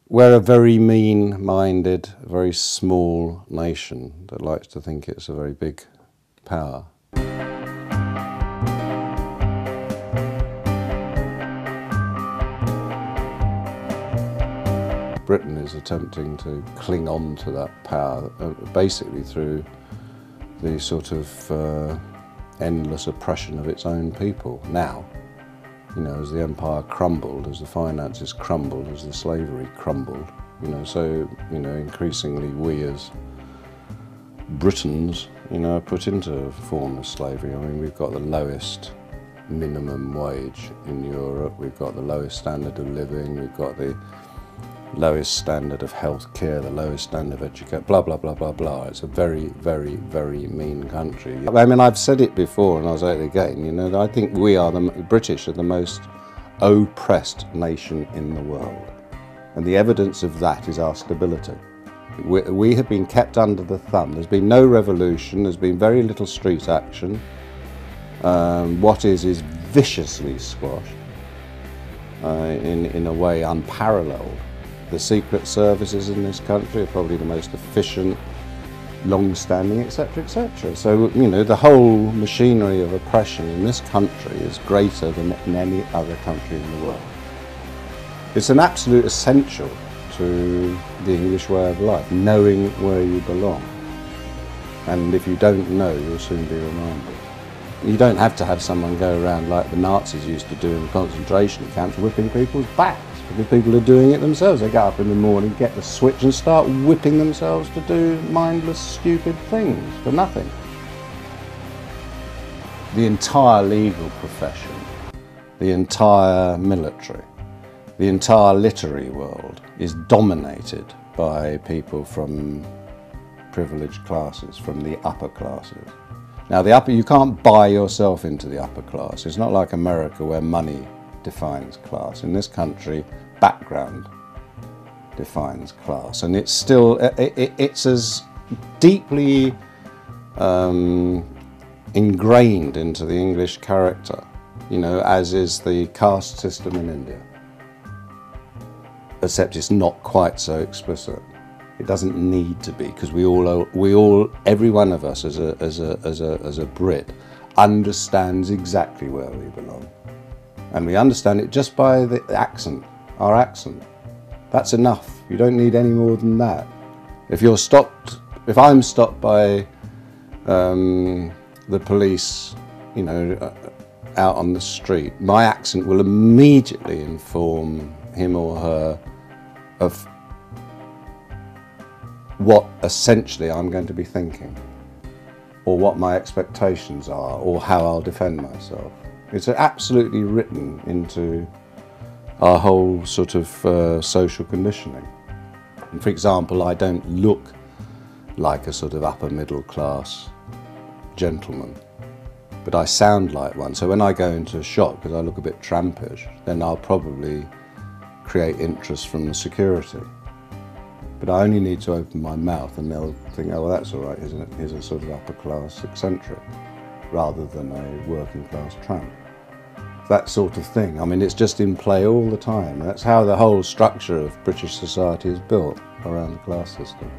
We're a very mean-minded, very small nation that likes to think it's a very big power. Britain is attempting to cling on to that power, basically through the sort of endless oppression of its own people. Now, you know, as the empire crumbled, as the finances crumbled, as the slavery crumbled, you know, so, you know, increasingly we as Britons, you know, are put into a form of slavery. I mean, we've got the lowest minimum wage in Europe, we've got the lowest standard of living, we've got the lowest standard of health care, the lowest standard of education, blah, blah, blah, blah, blah. It's a very, very, very mean country. I mean, I've said it before and I'll say it again, you know, I think we are, the British are the most oppressed nation in the world. And the evidence of that is our stability. We have been kept under the thumb. There's been no revolution, there's been very little street action. What is viciously squashed in a way unparalleled. The secret services in this country are probably the most efficient, long-standing, etc., etc. So, you know, the whole machinery of oppression in this country is greater than in any other country in the world. It's an absolute essential to the English way of life, knowing where you belong. And if you don't know, you'll soon be reminded. You don't have to have someone go around like the Nazis used to do in concentration camps, whipping people's backs, because people are doing it themselves. They get up in the morning, get the switch and start whipping themselves to do mindless, stupid things for nothing. The entire legal profession, the entire military, the entire literary world is dominated by people from privileged classes, from the upper classes. Now, you can't buy yourself into the upper class. It's not like America where money defines class. In this country, background defines class, and it's still it's as deeply ingrained into the English character, you know, as is the caste system in India. Except it's not quite so explicit. It doesn't need to be, because every one of us as a Brit understands exactly where we belong. And we understand it just by the accent, our accent. That's enough. You don't need any more than that. If I'm stopped by the police, you know, out on the street, my accent will immediately inform him or her of what essentially I'm going to be thinking, or what my expectations are, or how I'll defend myself. It's absolutely written into our whole sort of social conditioning. And for example, I don't look like a sort of upper middle class gentleman, but I sound like one. So when I go into a shop, because I look a bit trampish, then I'll probably create interest from the security. But I only need to open my mouth and they'll think, oh, well, that's all right, isn't it? He's a sort of upper class eccentric, rather than a working class tramp. That sort of thing. I mean, it's just in play all the time. That's how the whole structure of British society is built, around the class system.